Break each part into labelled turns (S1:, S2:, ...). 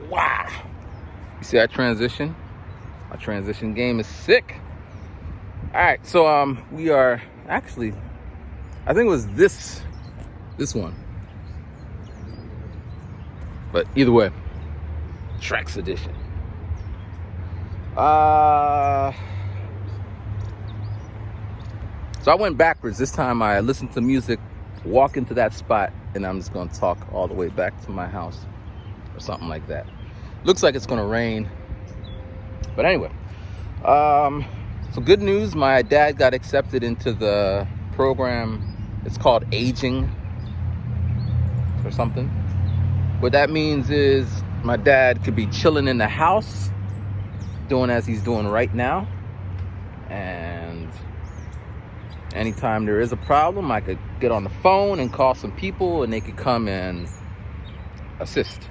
S1: Wow. You see that transition? My transition game is sick. All right, so we are actually, I think it was this one. But either way, Treex edition. So I went backwards. This time I listened to music, walk into that spot, and I'm just gonna talk all the way back to my house or something like that. Looks like it's gonna rain. But anyway, so good news, my dad got accepted into the program. It's called aging or something. What that means is my dad could be chilling in the house, doing as he's doing right now. And anytime there is a problem, I could get on the phone and call some people and they could come and assist.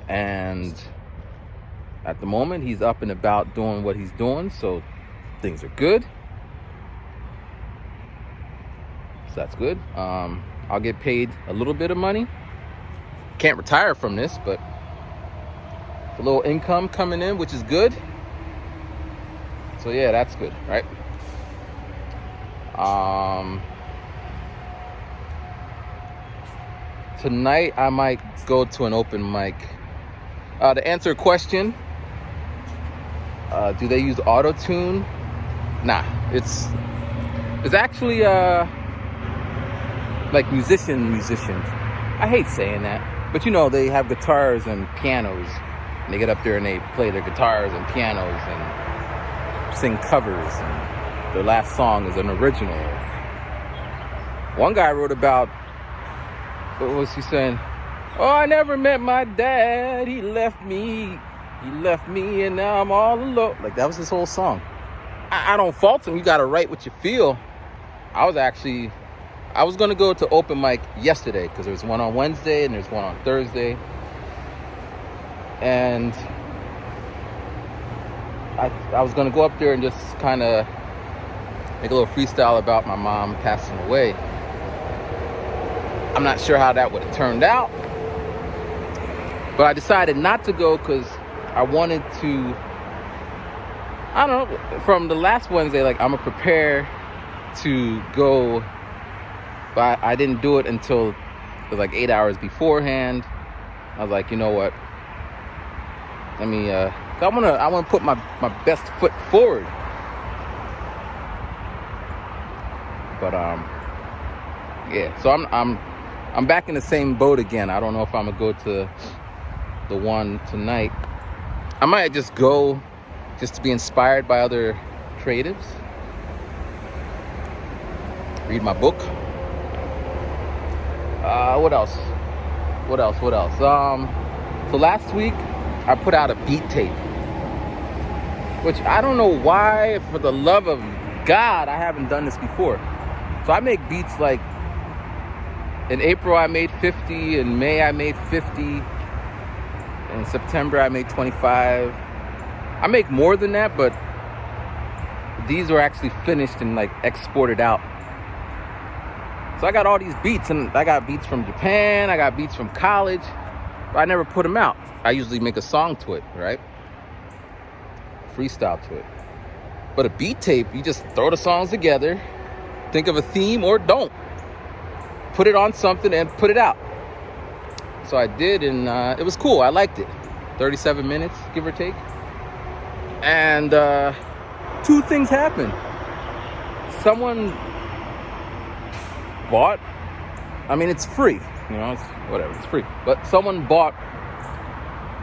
S1: And at the moment, he's up and about doing what he's doing, so things are good. So that's good. I'll get paid a little bit of money. Can't retire from this, but a little income coming in, which is good. So yeah, that's good, right? Tonight I might go to an open mic. To answer a question, do they use auto-tune? Nah, it's actually like musicians. I hate saying that, but you know, they have guitars and pianos, and they get up there and they play their guitars and pianos and sing covers, and their last song is an original. One guy wrote about, what was he saying? Oh, I never met my dad. He left me, and now I'm all alone. Like, that was his whole song. I don't fault him. You got to write what you feel. I was going to go to open mic yesterday because there's one on Wednesday and there's one on Thursday. And I was going to go up there and just kind of make a little freestyle about my mom passing away. I'm not sure how that would have turned out. But I decided not to go because I wanted to, I don't know, from the last Wednesday, like, I'm going to prepare to go, but I didn't do it until it was like 8 hours beforehand. I was like, you know what, let me, I want to put my best foot forward. But, yeah, so I'm back in the same boat again. I don't know if I'm going to go to the one tonight. I might just go just to be inspired by other creatives. Read my book. What else? So last week I put out a beat tape, which I don't know why, for the love of God, I haven't done this before. So I make beats like, in April I made 50, in May I made 50, in September I made 25. I make more than that, but these were actually finished and like exported out. So I got all these beats, and I got beats from Japan, I got beats from college, but I never put them out. I usually make a song to it, right? Freestyle to it. But a beat tape, you just throw the songs together, think of a theme or don't. Put it on something and put it out. So I did, and it was cool. I liked it. 37 minutes, give or take. And two things happened. Someone bought, I mean, it's free, you know, it's whatever, it's free. But someone bought,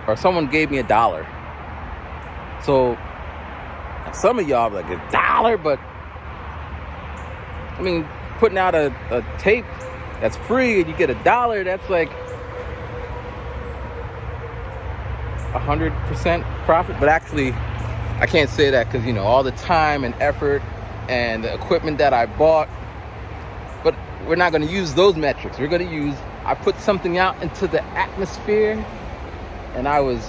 S1: or someone gave me $1. So some of y'all are like, $1? But I mean, putting out a tape that's free and you get $1, that's like 100% profit. But actually, I can't say that because, you know, all the time and effort and the equipment that I bought. But we're not going to use those metrics. We're going to use, I put something out into the atmosphere, and I was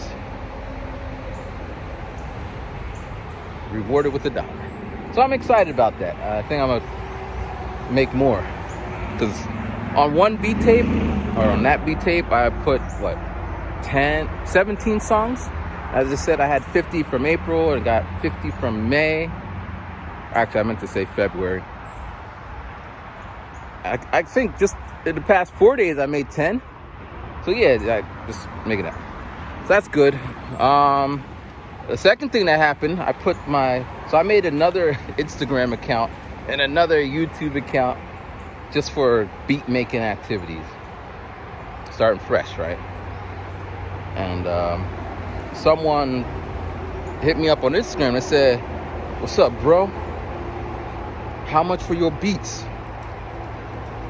S1: rewarded with $1. So I'm excited about that. I think I'm going to make more. Because on one beat tape, or on that beat tape, I put, what, 17 songs. As I said, I had 50 from April and got 50 from May. Actually, I meant to say February. I think just in the past 4 days, I made 10. So yeah, I just making that. So that's good. The second thing that happened, I made another Instagram account and another YouTube account just for beat making activities. Starting fresh, right? And someone hit me up on Instagram and said, "What's up, bro? How much for your beats?"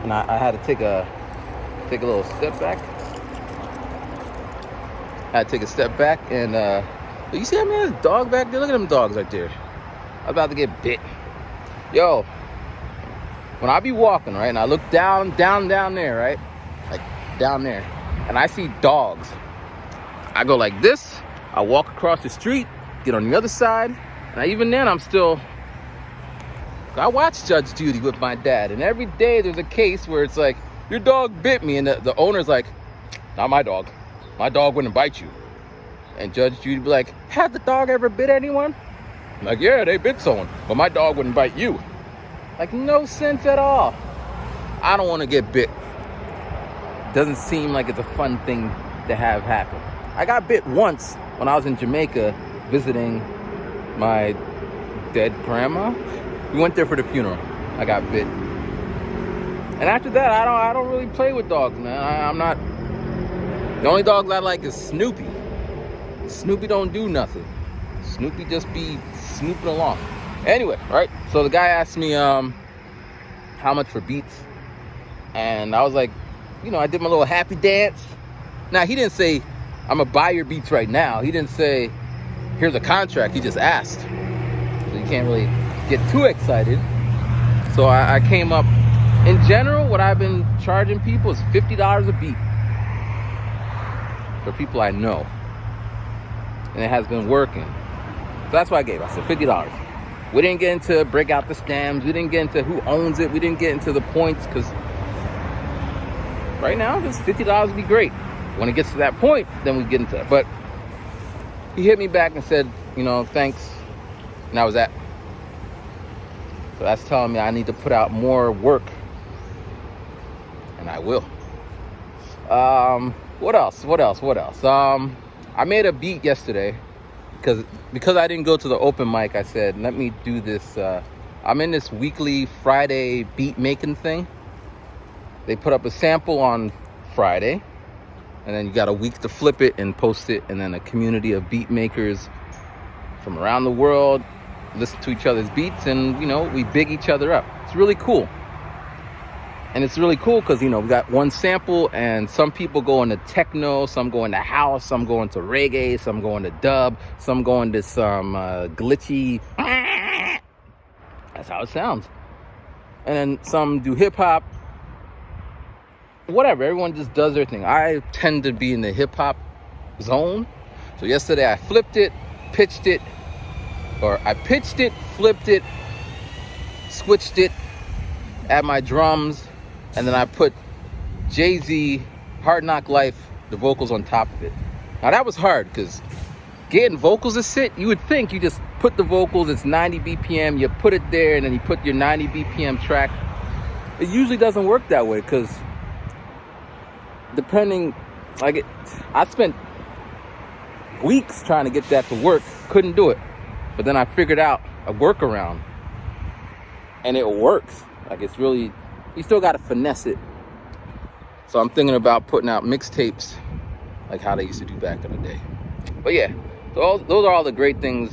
S1: And I had to take a little step back. I had to take a step back and you see, there's a dog back there. Look at them dogs right there. I'm about to get bit. Yo, when I be walking, right, and I look down there, right, like down there, and I see dogs, I go like this. I walk across the street, get on the other side, and even then, I watch Judge Judy with my dad, and every day there's a case where it's like, your dog bit me, and the owner's like, not my dog. My dog wouldn't bite you. And Judge Judy be like, had the dog ever bit anyone? I'm like, yeah, they bit someone, but my dog wouldn't bite you. Like, no sense at all. I don't want to get bit. Doesn't seem like it's a fun thing to have happen. I got bit once when I was in Jamaica visiting my dead grandma. We went there for the funeral. I got bit. And after that, I don't really play with dogs, man. I'm not. The only dogs I like is Snoopy. Snoopy don't do nothing. Snoopy just be snooping along. Anyway, right? So the guy asked me how much for beats. And I was like, I did my little happy dance. Now, he didn't say, I'm going to buy your beats right now. He didn't say, here's a contract. He just asked. So you can't really get too excited. So I came up. In general, what I've been charging people is $50 a beat for people I know. And it has been working. So that's what I gave. I said $50. We didn't get into break out the stems. We didn't get into who owns it. We didn't get into the points because right now, just $50 would be great. When it gets to that point, then we get into it. But he hit me back and said, thanks. And that was that. So that's telling me I need to put out more work. And I will. What else? I made a beat yesterday because I didn't go to the open mic. I said, let me do this. I'm in this weekly Friday beat making thing. They put up a sample on Friday, and then you got a week to flip it and post it, and then a community of beat makers from around the world listen to each other's beats, and we big each other up. It's really cool. And it's really cool because, we got one sample, and some people go into techno, some go into house, some go into reggae, some go into dub, some go into some glitchy. That's how it sounds. And then some do hip hop. Whatever, everyone just does their thing. I tend to be in the hip hop zone. So yesterday I flipped it, flipped it, switched it, add my drums, and then I put Jay-Z, Hard Knock Life, the vocals on top of it. Now that was hard because getting vocals to sit, you would think you just put the vocals, it's 90 BPM, you put it there, and then you put your 90 BPM track. It usually doesn't work that way because I spent weeks trying to get that to work, couldn't do it. But then I figured out a workaround, and it works. It's really, you still got to finesse it. So I'm thinking about putting out mixtapes like how they used to do back in the day. But yeah, so those are all the great things,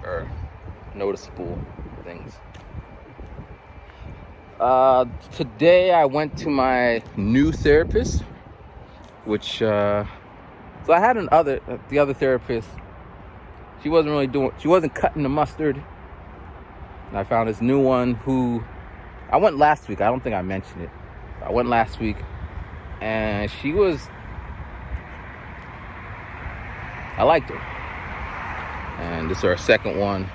S1: or noticeable things. Today I went to my new therapist, which, so I had the other therapist. She wasn't cutting the mustard. And I found this new one who, I went last week. I don't think I mentioned it. I went last week, and I liked her. And this is her second one.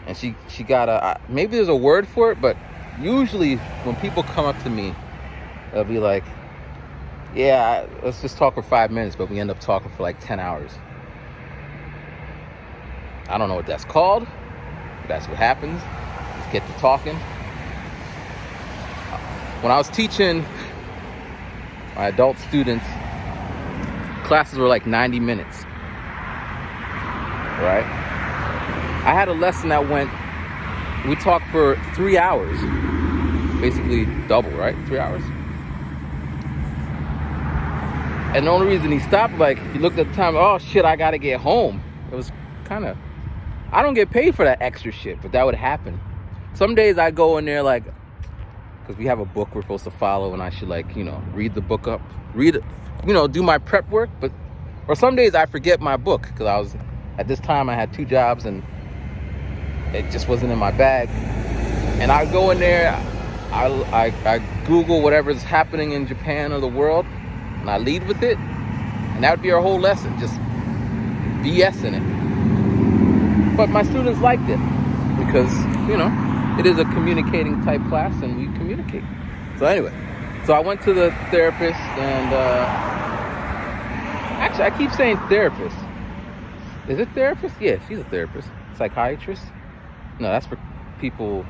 S1: And she got maybe there's a word for it, but usually when people come up to me, they'll be like, yeah, let's just talk for 5 minutes, but we end up talking for like 10 hours. I don't know what that's called, but that's what happens. Let's get to talking. When I was teaching my adult students, classes were like 90 minutes, right? I had a lesson that we talked for 3 hours, basically double, right? 3 hours. And the only reason he stopped, like, he looked at the time, oh shit, I gotta get home. It was kind of, I don't get paid for that extra shit, but that would happen. Some days I go in there like, because we have a book we're supposed to follow, and I should, like, you know, read the book up, read it, you know, do my prep work. Or some days I forget my book, because at this time I had 2 jobs and it just wasn't in my bag. And I go in there, I Google whatever's happening in Japan or the world, and I lead with it, and that would be our whole lesson, just BS in it. But my students liked it because, you know, it is a communicating type class, and we communicate. So anyway, so I went to the therapist, and actually I keep saying therapist. Is it therapist? Yeah, she's a therapist. Psychiatrist? No, that's for people.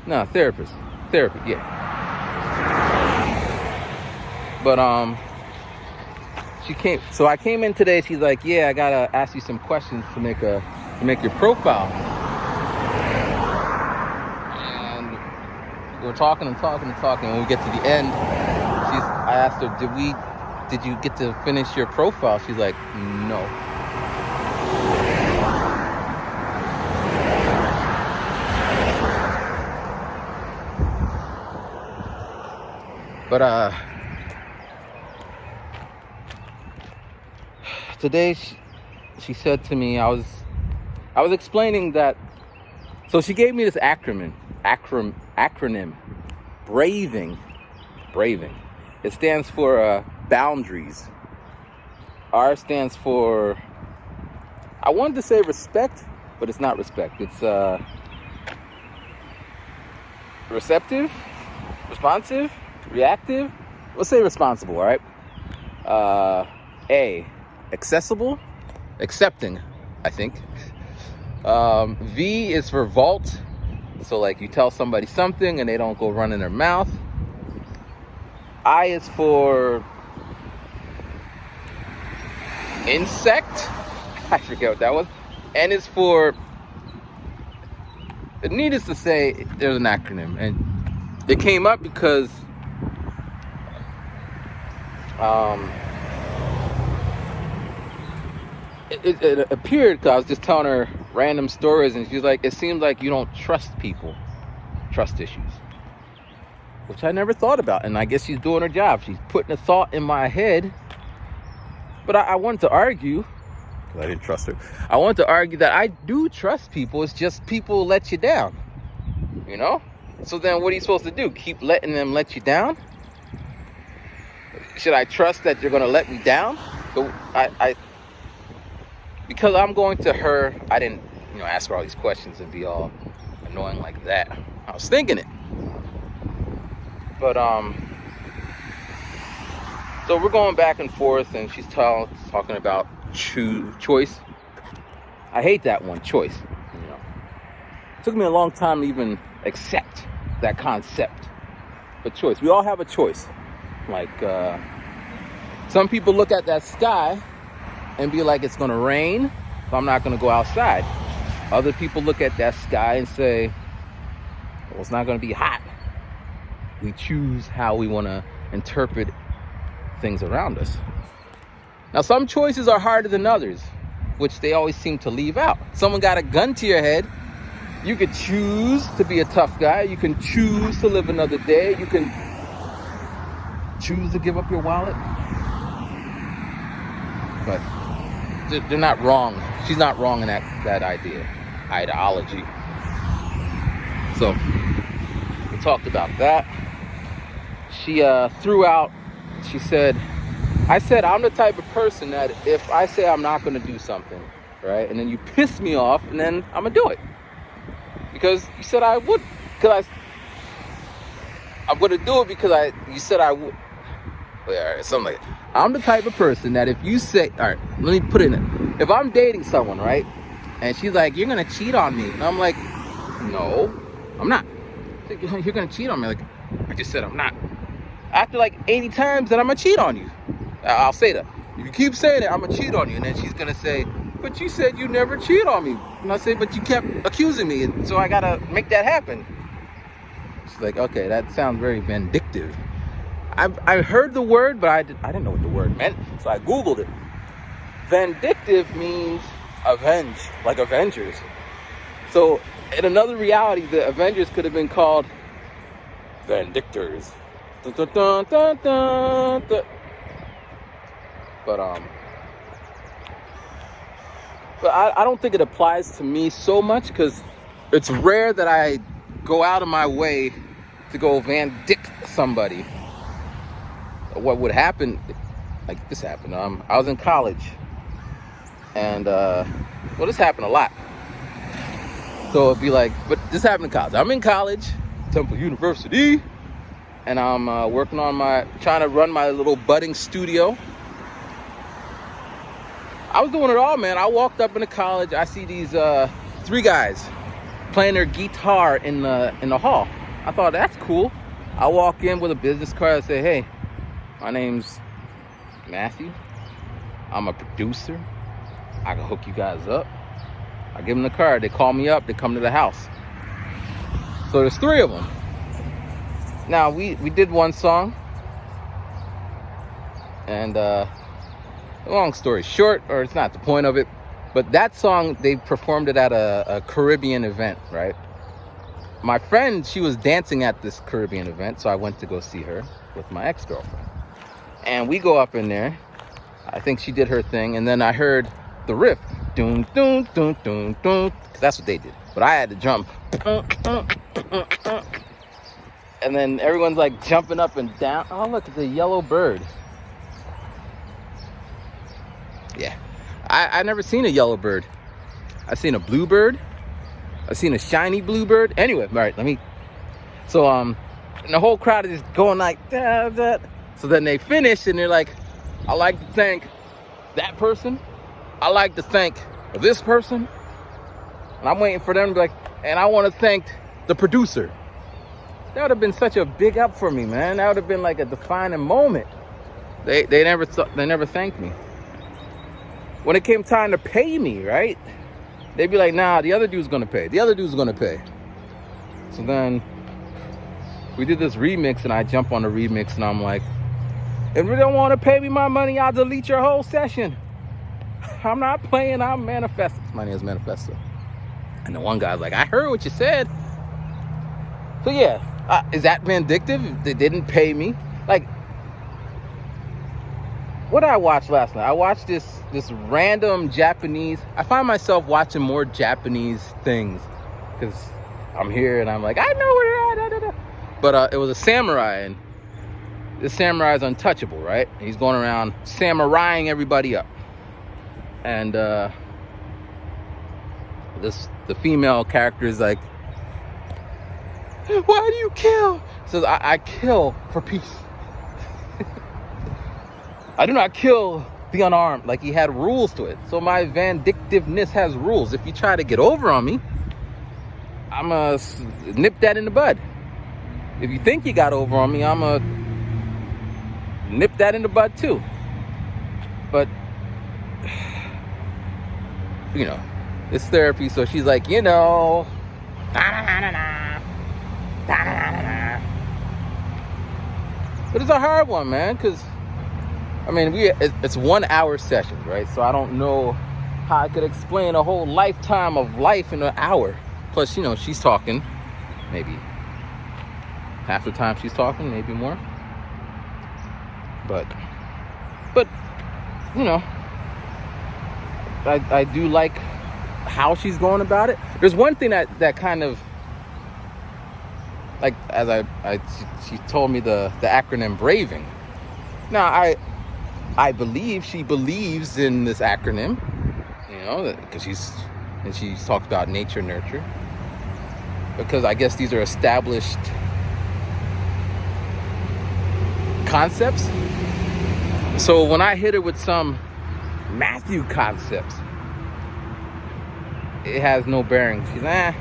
S1: No, therapist. Therapy, yeah. But I came in today. She's like, yeah, I gotta ask you some questions to make your profile. And we're talking and talking and talking. When we get to the end, I asked her, did you get to finish your profile? She's like, no. But today she said to me, I was explaining that. So she gave me this acronym, braving. It stands for boundaries. R stands for, I wanted to say respect, but it's not respect. It's receptive, responsive, reactive. Let's say responsible, all right? A, accessible, accepting, I think. V is for vault. So like you tell somebody something and they don't go run in their mouth. I is for insect. I forget what that was. N is for, needless to say, there's an acronym. And it came up because it appeared because I was just telling her random stories, and she's like, it seems like you don't trust people. Trust issues. Which I never thought about. And I guess she's doing her job. She's putting a thought in my head. But I wanted to argue, because I didn't trust her. I wanted to argue that I do trust people. It's just people let you down. You know? So then what are you supposed to do? Keep letting them let you down? Should I trust that you're going to let me down? Because I'm going to her, I didn't, ask her all these questions and be all annoying like that. I was thinking it. But, so we're going back and forth, and she's talking about choice. I hate that one, choice. It took me a long time to even accept that concept. But choice, we all have a choice. Like, some people look at that sky and be like, it's going to rain, so I'm not going to go outside. Other people look at that sky and say, well, it's not going to be hot. We choose how we want to interpret things around us. Now, some choices are harder than others, which they always seem to leave out. Someone got a gun to your head. You could choose to be a tough guy. You can choose to live another day. You can choose to give up your wallet. But they're not wrong. She's not wrong in that ideology. So we talked about that. She threw out, she said, I'm the type of person that if I say I'm not going to do something, right, and then you piss me off, and then I'm going to do it. Because you said I would. I'm going to do it because you said I would. Yeah, all right, something like that. I'm the type of person that if you say, all right, let me put it in. If I'm dating someone, right, and she's like, you're going to cheat on me. And I'm like, no, I'm not. You're going to cheat on me. Like, I just said I'm not. After like 80 times, then I'm going to cheat on you. I'll say that. If you keep saying it, I'm going to cheat on you. And then she's going to say, but you said you never cheat on me. And I say, but you kept accusing me. And so I got to make that happen. She's like, okay, that sounds very vindictive. I heard the word, but I didn't know what the word meant. So I Googled it. Vindictive means avenge, like Avengers. So in another reality, the Avengers could have been called Vindictors. Dun, dun, dun, dun, dun, dun. But I don't think it applies to me so much because it's rare that I go out of my way to go vindict somebody. What would happen, like this happened, I was in college, and well, this happened a lot. So it'd be like, but this happened in college. I'm in college, Temple University, and I'm working on trying to run my little budding studio. I was doing it all, man. I walked up into college. I see these 3 guys playing their guitar in the hall. I thought, that's cool. I walk in with a business card. I say, hey, my name's Matthew. I'm a producer. I can hook you guys up. I give them the card. They call me up. They come to the house. So there's 3 of them. Now, we did one song. And long story short, or it's not the point of it, but that song, they performed it at a Caribbean event, right? My friend, she was dancing at this Caribbean event, so I went to go see her with my ex-girlfriend. And we go up in there. I think she did her thing, and then I heard the riff. Doom, doom, doom, doom, doom. That's what they did. But I had to jump. And then everyone's like jumping up and down. Oh, look, it's a yellow bird. Yeah. I never seen a yellow bird. I've seen a blue bird. I've seen a shiny blue bird. Anyway, all right, So, and the whole crowd is just going like, da, da. So then they finish and they're like, I like to thank that person. I like to thank this person. And I'm waiting for them to be like, and I want to thank the producer. That would have been such a big up for me, man. That would have been like a defining moment. They never thanked me. When it came time to pay me, right? They'd be like, nah, the other dude's gonna pay. The other dude's gonna pay. So then we did this remix, and I jump on the remix, and I'm like, if you don't want to pay me my money, I'll delete your whole session. I'm not playing, I'm Manifesto. My name is Manifesto. And the one guy's like, I heard what you said. So yeah, is that vindictive? They didn't pay me. Like, what did I watch last night? I watched this random Japanese. I find myself watching more Japanese things because I'm here and I'm like, I know where they're at. But it was a samurai, and this samurai is untouchable, right? He's going around samuraiing everybody up. And the female character is like, why do you kill? Says, I kill for peace. I do not kill the unarmed. Like, he had rules to it. So my vindictiveness has rules. If you try to get over on me, I'm going to nip that in the bud. If you think you got over on me, I'm going to nip that in the bud too. But, you know, it's therapy. So she's like, you know, but it's a hard one, man, because I mean, it's 1 hour sessions, right? So I don't know how I could explain a whole lifetime of life in an hour. Plus, you know, she's talking maybe half the time she's talking, maybe more. But you know, I do like how she's going about it. There's one thing that kind of, like, as she told me the acronym BRAVing. Now, I believe she believes in this acronym, you know, because she's talked about nature nurture, because I guess these are established concepts. So when I hit her with some Matthew concepts, it has no bearing. She's and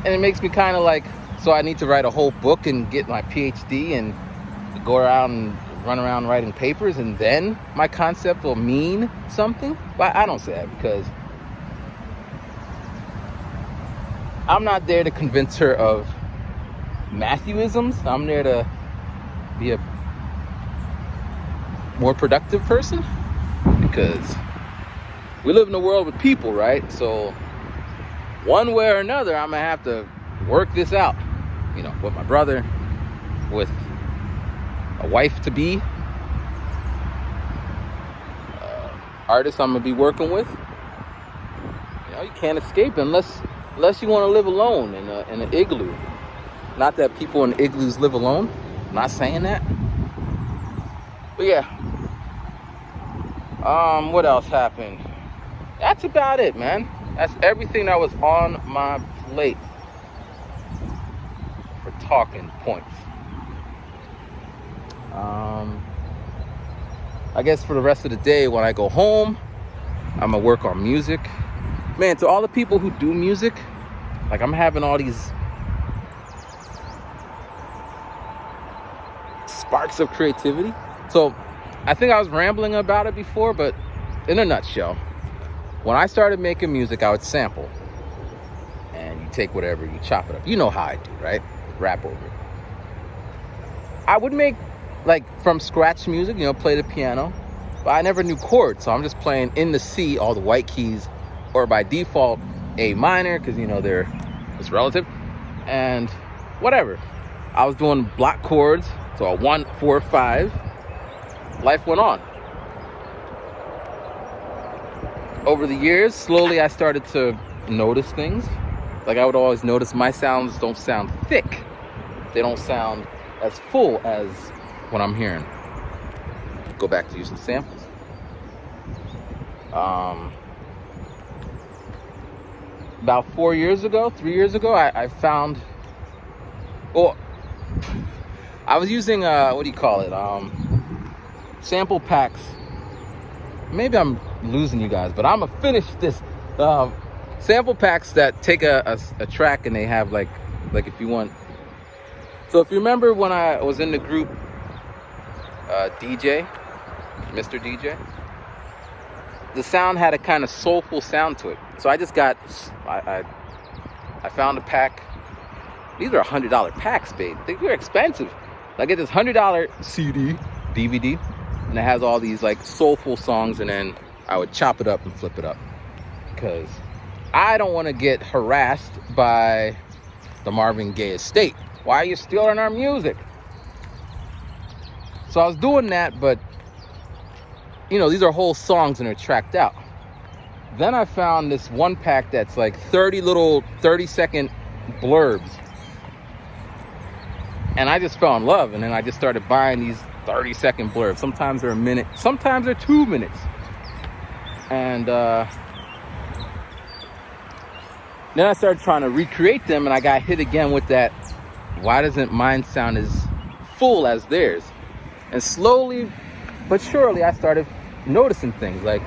S1: it makes me kind of like, so I need to write a whole book and get my PhD and go around and run around writing papers, and then my concept will mean something. But I don't say that, because I'm not there to convince her of Matthewisms. I'm there to be a more productive person, because we live in a world with people, right? So one way or another, I'm gonna have to work this out, with my brother, with a wife to be, artist I'm gonna be working with. You can't escape unless you want to live alone in an igloo. Not that people in igloos live alone. I'm not saying that. But yeah. What else happened? That's about it, man. That's everything that was on my plate for talking points. I guess for the rest of the day, when I go home, I'm gonna work on music. Man, to all the people who do music, like, I'm having all these sparks of creativity. So I think I was rambling about it before, but in a nutshell, when I started making music, I would sample. And you take whatever, you chop it up. You know how I do, right? Rap over it. I would make, like, from scratch music, play the piano. But I never knew chords, so I'm just playing in the C, all the white keys, or by default, A minor, because, it's relative. And whatever. I was doing block chords, so a 1, 4, 5. Life went on. Over the years, slowly I started to notice things. Like, I would always notice my sounds don't sound thick. They don't sound as full as what I'm hearing. Go back to using samples. About 3 years ago, I found, I was using, sample packs. Maybe I'm losing you guys, but I'm gonna finish this. Sample packs that take a track and they have like if you want. So if you remember when I was in the group DJ, Mr. DJ, the sound had a kind of soulful sound to it. So I just got, I found a pack. These are $100 packs, babe. They're expensive. I get this $100 CD, DVD, and it has all these like soulful songs, and then I would chop it up and flip it up, because I don't want to get harassed by the Marvin Gaye estate. Why are you stealing our music? So I was doing that, but these are whole songs and they're tracked out. Then I found this one pack that's like 30 little 30-second blurbs. And I just fell in love, and then I just started buying these 30-second blurbs. Sometimes they're a minute, sometimes they're 2 minutes. And then I started trying to recreate them, and I got hit again with that, why doesn't mine sound as full as theirs? And slowly but surely I started noticing things like,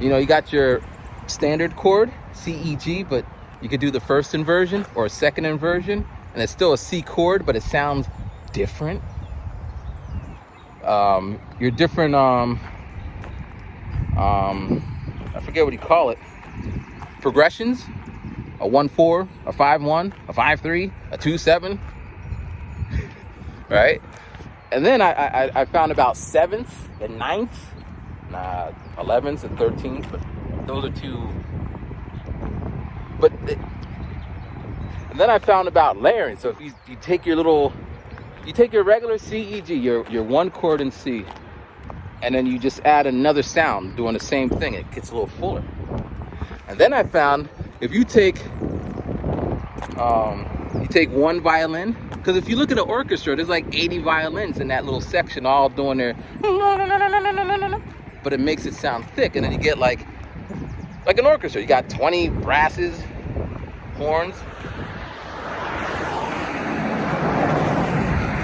S1: you got your standard chord, C, E, G, but you could do the first inversion or a second inversion, and it's still a C chord, but it sounds different. Your different, I forget what you call it, progressions, a 1-4, a 5-1, a 5-3, a 2-7, right? And then I found about 7ths and 9ths, 11ths and 13ths, but those are two. And then I found about layering. So if you take your regular C, E, G, your one chord in C, and then you just add another sound doing the same thing, it gets a little fuller. And then I found if you take one violin, because if you look at an orchestra, there's like 80 violins in that little section all doing their, but it makes it sound thick. And then you get like an orchestra. You got 20 brasses, horns.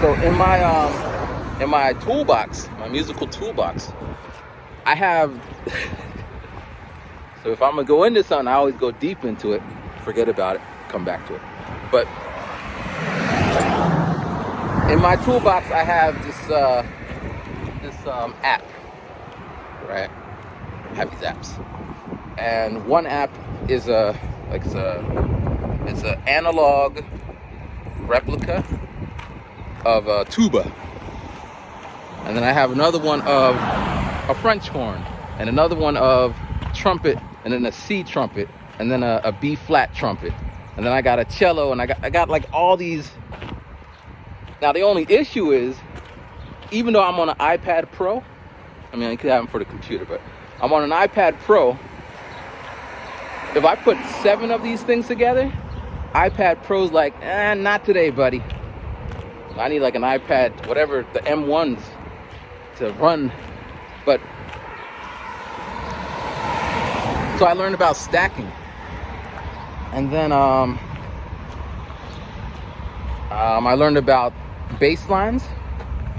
S1: So in my toolbox, my musical toolbox, I have. So if I'm gonna go into something, I always go deep into it, forget about it, come back to it. But in my toolbox, I have this app, right? I have these apps, and one app is it's an analog replica of a tuba, and then I have another one of a French horn, and another one of trumpet, and then a C trumpet, and then a B flat trumpet, and then I got a cello, and I got like all these. Now the only issue is, even though I'm on an iPad Pro, I mean I could have them for the computer, but I'm on an iPad Pro. If I put 7 of these things together, iPad Pro's like, not today, buddy. I need like an iPad, whatever, the M1s to run. But so I learned about stacking, and then I learned about bass lines,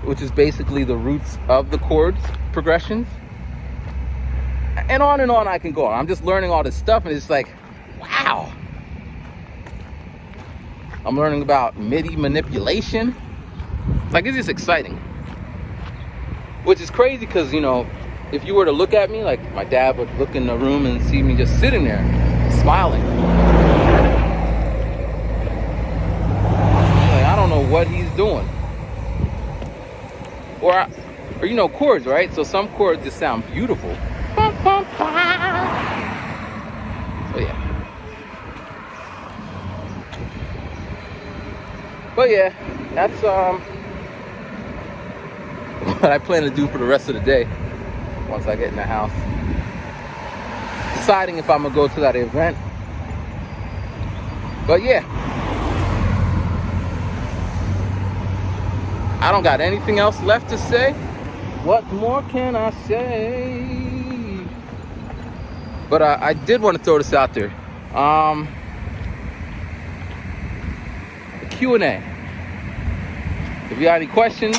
S1: which is basically the roots of the chords progressions, and on I can go on. I'm just learning all this stuff, and it's like, wow. I'm learning about MIDI manipulation. Like, it's just exciting, which is crazy because, you know, if you were to look at me, like my dad would look in the room and see me just sitting there smiling. Like, I don't know what he's doing. Or you know, chords, right? So some chords just sound beautiful. So yeah. But yeah, that's what I plan to do for the rest of the day once I get in the house. Deciding if I'm gonna go to that event. But yeah, I don't got anything else left to say. What more can I say? But I did want to throw this out there. The Q&A. If you got any questions.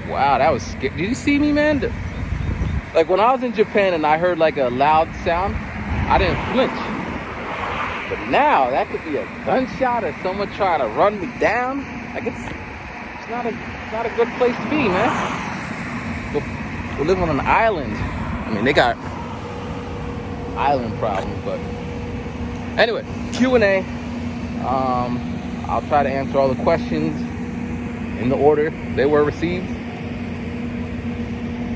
S1: Wow, that was scary. Did you see me, man? Like when I was in Japan and I heard like a loud sound, I didn't flinch. But now that could be a gunshot or someone trying to run me down. Like it's not a good place to be, man. We live on an island. I mean, they got island problems, but anyway, Q&A. I'll try to answer all the questions in the order they were received.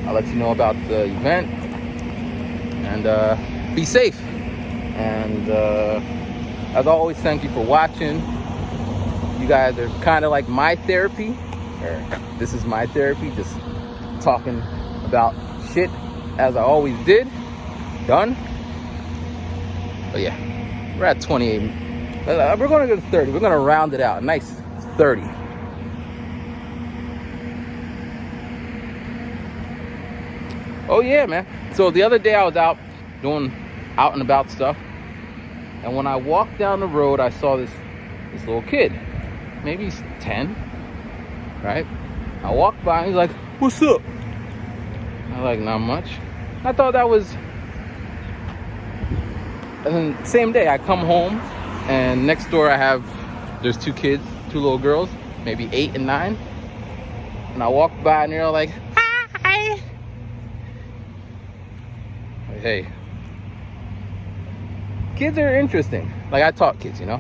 S1: I'll let you know about the event, and be safe. And as always, thank you for watching. You guys are kind of like my therapy, or this is my therapy, just talking about shit as I always did. Done. But yeah, we're at 28. We're going to go to 30. We're going to round it out. Nice 30. Oh yeah, man. So the other day I was out doing out and about stuff, and when I walked down the road, I saw this little kid. Maybe he's 10, right? I walked by and he's like, "What's up?" I was like, "Not much." I thought that was. And then same day I come home, and next door there's 2 kids, 2 little girls, maybe 8 and 9. And I walk by and they're like, "Hi." Like, hey. Kids are interesting. Like, I taught kids, you know?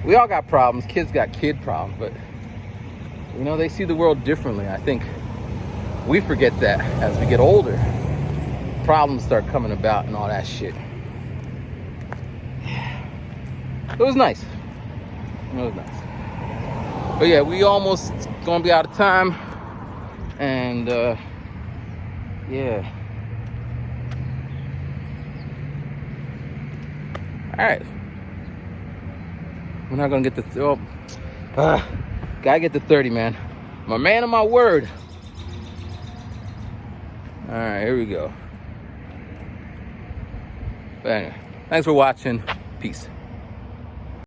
S1: We all got problems. Kids got kid problems, but, you know, they see the world differently. I think we forget that as we get older. Problems start coming about and all that shit. It was nice. It was nice. But yeah, we almost gonna be out of time. And yeah. Alright. We're not gonna get the gotta get to 30, man. I'm a man of my word. Alright, here we go. But anyway, thanks for watching. Peace.